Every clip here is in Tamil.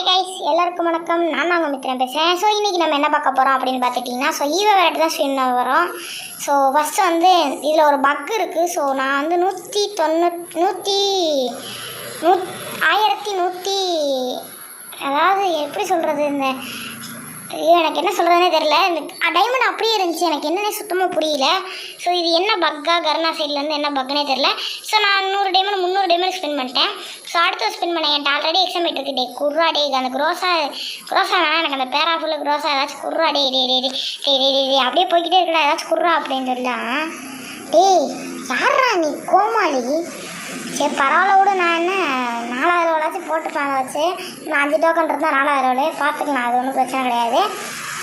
ஹாய் கைஸ், எல்லாருக்கும் வணக்கம். நான் தான் உங்கள் மித்திரன் பேசுகிறேன். ஸோ இன்றைக்கி நம்ம என்ன பார்க்க போகிறோம் அப்படின்னு பார்த்துட்டிங்கன்னா, ஸோ ஈவோ வேலைட்டு தான் ஸ்பின் வரோம். ஸோ ஃபஸ்ட்டு வந்து இதில் ஒரு பக் இருக்குது. ஸோ நான் வந்து 1100 அதாவது எப்படி சொல்கிறது, இந்த எனக்கு என்ன சொல்கிறதுனே தெரில. இந்த டைமண்ட் அப்படியே இருந்துச்சு, எனக்கு என்னன்னே சுத்தமாக புரியல. ஸோ இது என்ன பக்கா கர்னா சைட்லேருந்து என்ன பக்குனே தெரில. ஸோ நான் 300 டைமண்ட் ஸ்பெண்ட் பண்ணிட்டேன். ஸோ அடுத்து ஸ்பெண்ட் பண்ணேன். என்கிட்ட ஆல்ரெடி எக்ஸாமிட் இருக்குது. குர்ரா டே அந்த குரோசா வேணாம், எனக்கு அந்த பேரா ஃபுல்லு குரோசா ஏதாச்சும் குர்ரா டே அப்படியே போய்கிட்டே இருக்கடா, ஏதாச்சும் குர்ரா அப்படின்னு சொல்லலாம். டேய் யாரா நீ கோமாளி? சரி பரவாயில்ல விட, நான் என்ன 4000 ரோலாச்சும் போட்டுப்பேன். அதை வச்சு நான் 5 டோக்கன் இருந்தால் 4000 ரோலே பார்த்துக்கலாம், அது ஒன்றும் பிரச்சனை கிடையாது.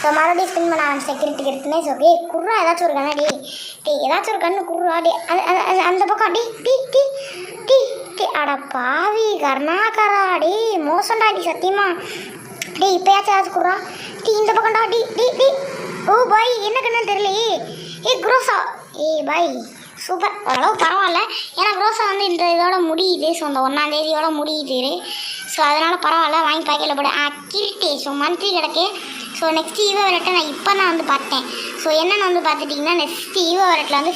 ஸோ மறுபடியும் ஸ்பின் பண்ண ஆரம்பிச்சேன் கிரிட்டுனே. ஸோ குர்ரா ஏதாச்சும் ஒரு கண்ணா ஏதாச்சும் ஒரு கண்ணு குர்ரா அந்த பக்கம் அட பாவி கர்நாகரா மோசம்டா சத்தியமா. இப்போயாச்சும் ஏதாச்சும் குர்ரா இந்த பக்கம்டா ஓ பாய் என்ன கண்ணுன்னு தெரியலையே. குரோசா பாய் சூப்பர், ஓரளவு பரவாயில்ல. ஏன்னா குரோசா வந்து இந்த இதோட முடியுது. ஸோ இந்த 1ஆம் தேதியோட முடியுது. ஸோ அதனால் பரவாயில்ல, வாங்கி பாக்கெட்டில் போட கில்ட்டே. ஸோ மந்த்லி கிடக்கு. ஸோ நெக்ஸ்ட் ஈவோ வேலட்டை நான் இப்போ தான் வந்து பார்த்தேன். ஸோ என்னென்னு வந்து பார்த்துட்டிங்கன்னா, நெக்ஸ்ட் ஈவோ வேலட்டில் வந்து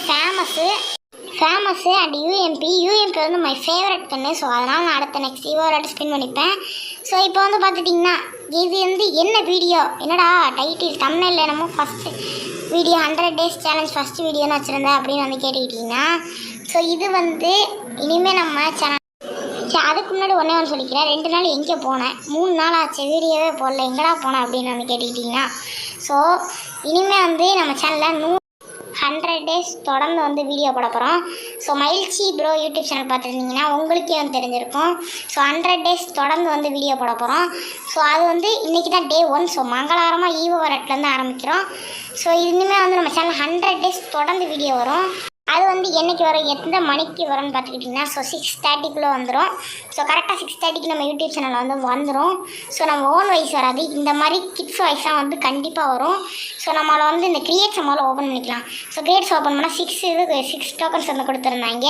ஃபேமஸ்ஸு அண்ட் யூஎம்பி வந்து மை ஃபேவரட் கண்ணு. ஸோ அதனால் நான் அடுத்த நெக்ஸ்ட் ஈவோ வேலட்டை ஸ்பின் பண்ணிப்பேன். ஸோ இப்போ வந்து பார்த்துட்டிங்கன்னா, இது வந்து என்ன வீடியோ, என்னடா டைட்டில் தம்ப்நெயில் என்னமோ first video 100 days challenge first வீடியோன்னு வச்சுருந்தேன் அப்படின்னு வந்து கேட்டுக்கிட்டிங்கன்னா, ஸோ இது வந்து இனிமேல் நம்ம சேனல். சரி அதுக்கு முன்னாடி ஒன்றே ஒன்று சொல்லிக்கிறேன். 2 நாள் எங்கே போனேன், 3 நாள் ஆச்சு வீடியோவே போடல, எங்கடா போனேன் அப்படின்னு வந்து கேட்டுக்கிட்டிங்கன்னா, ஸோ இனிமேல் வந்து நம்ம சேனலில் 100 டேஸ் தொடர்ந்து வந்து வீடியோ போட போகிறோம். ஸோ மயில்ச்சி ப்ரோ யூடியூப் சேனல் பார்த்துருந்தீங்கன்னா உங்களுக்கே வந்து தெரிஞ்சிருக்கும். ஸோ 100 டேஸ் தொடர்ந்து வந்து வீடியோ போட போகிறோம். ஸோ அது வந்து இன்றைக்கி தான் டே 1. ஸோ மங்களகரமாக ஈவோ வேலட்லேருந்து ஆரம்பிக்கிறோம். ஸோ இனிமேல் வந்து நம்ம சேனல் 100 டேஸ் தொடர்ந்து வீடியோ வரும். அது வந்து என்றைக்கு வரும், எந்த மணிக்கு வரும்னு பார்த்துக்கிட்டிங்கன்னா, ஸோ 6:30க்குள்ளே வந்துடும். ஸோ கரெக்டாக 6:30க்கு நம்ம யூடியூப் சேனலில் வந்து வந்துடும். ஸோ நம்ம ஓன் வாய்ஸ் வராது, இந்த மாதிரி கிட்ஸ் வாய்ஸாக வந்து கண்டிப்பாக வரும். ஸோ நம்மளை வந்து இந்த கிரியேட்ஸ் நம்மளால் ஓப்பன் பண்ணிக்கலாம். ஸோ கிரியேட்ஸ் ஓப்பன் பண்ணால் 6 டோக்கன்ஸ் வந்து கொடுத்துருந்தாங்க.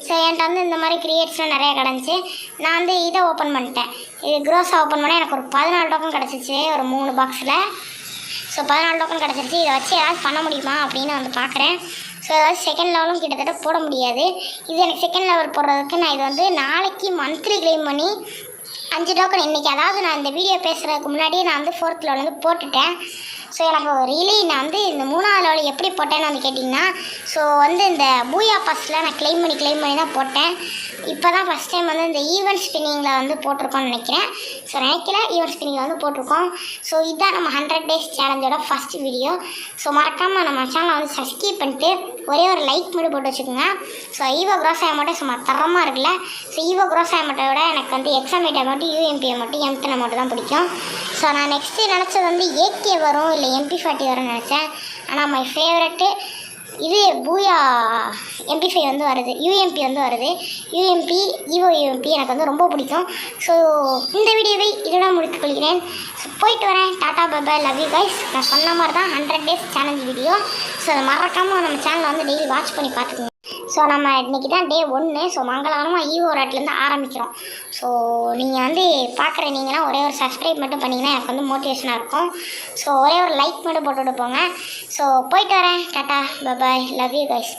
ஸோ என்கிட்ட வந்து இந்த மாதிரி கிரியேட்ஸ்லாம் நிறையா கிடந்துச்சு. நான் வந்து இதை ஓப்பன் பண்ணிட்டேன். இது க்ரோஸாக ஓப்பன் பண்ணால் எனக்கு ஒரு 14 டோக்கன் கிடச்சிச்சு ஒரு 3 பாக்ஸில். ஸோ 14 டோக்கன் கிடச்சிருச்சு. இதை வச்சு ஏதாவது பண்ண முடியுமா அப்படின்னு வந்து பார்க்குறேன். ஸோ அதாவது செகண்ட் லெவலும் கிட்டத்தட்ட போட முடியாது. இது எனக்கு செகண்ட் லெவல் போடுறதுக்கு நான் இது வந்து நாளைக்கு மந்த்லி கிளைம் பண்ணி 5 டோக்கன் இன்றைக்கி, அதாவது நான் இந்த வீடியோ பேசுகிறதுக்கு முன்னாடியே நான் வந்து 4th லெவல் வந்து போட்டுட்டேன். ஸோ எனக்கு ரியலி நான் வந்து இந்த 3ஆவது லெவல் எப்படி போட்டேன்னு வந்து கேட்டிங்கன்னா, ஸோ வந்து இந்த பூயா பாஸில் நான் கிளைம் பண்ணி தான் போட்டேன். இப்போ தான் ஃபஸ்ட் டைம் வந்து இந்த ஈவெண்ட் ஸ்பின்னிங்கில் வந்து போட்டிருக்கோன்னு நினைக்கிறேன். ஸோ ஈவெண்ட் ஸ்பின்னிங்கில் வந்து போட்டிருக்கோம். ஸோ இதுதான் நம்ம 100 டேஸ் சேலஞ்சோட ஃபஸ்ட் வீடியோ. ஸோ மறக்காமல் நம்ம சேனலை வந்து சப்ஸ்கிரைப் பண்ணிட்டு ஒரே ஒரு லைக் மட்டும் போட்டு வச்சுக்கோங்க. ஸோ ஈவோ க்ரோஸ் அமௌண்ட்டே சும்மா தரமாக இருக்குல்ல. ஸோ ஈவோ க்ரோஸ் அமௌண்ட்டை விட எனக்கு வந்து எக்ஸாமேட் அமௌண்ட்டு, யூஎம்பி அமௌண்ட்டு, எம்டன் அமௌண்ட்டு தான் பிடிக்கும். ஸோ நான் நெக்ஸ்ட்டு நினச்சது வந்து ஏகே வரும் இல்லை MP40 வரும்னு நினச்சேன். ஆனால் மை ஃபேவரெட்டு இது பூயா MP5 வந்து வருது, யூஎம்பி வந்து வருது. ஈவோ யூஎம்பி எனக்கு வந்து ரொம்ப பிடிக்கும். ஸோ இந்த வீடியோவை இதோட முடித்துக் கொள்கிறேன். ஸோ போயிட்டு வரேன். Tata bye love you guys. நான் சொன்ன மாதிரி தான் 100 டேஸ் சேலஞ்ச் வீடியோ. ஸோ அதை மறக்காமல் நம்ம சேனலை வந்து டெய்லி வாட்ச் பண்ணி பார்த்துக்கோங்க. ஸோ நம்ம இன்றைக்கி தான் டே 1. ஸோ மங்களகரமாக ஈவோ வேலட்லேருந்து ஆரம்பிக்கிறோம். ஸோ நீங்கள் வந்து பார்க்குற நீங்களாம் ஒரே ஒரு சப்ஸ்கிரைப் மட்டும் பண்ணிங்கன்னா எனக்கு வந்து மோட்டிவேஷனாக இருக்கும். ஸோ ஒரே ஒரு லைக் மட்டும் போட்டுவிட்டு போங்க. ஸோ போயிட்டு வரேன். Tata bye love you guys.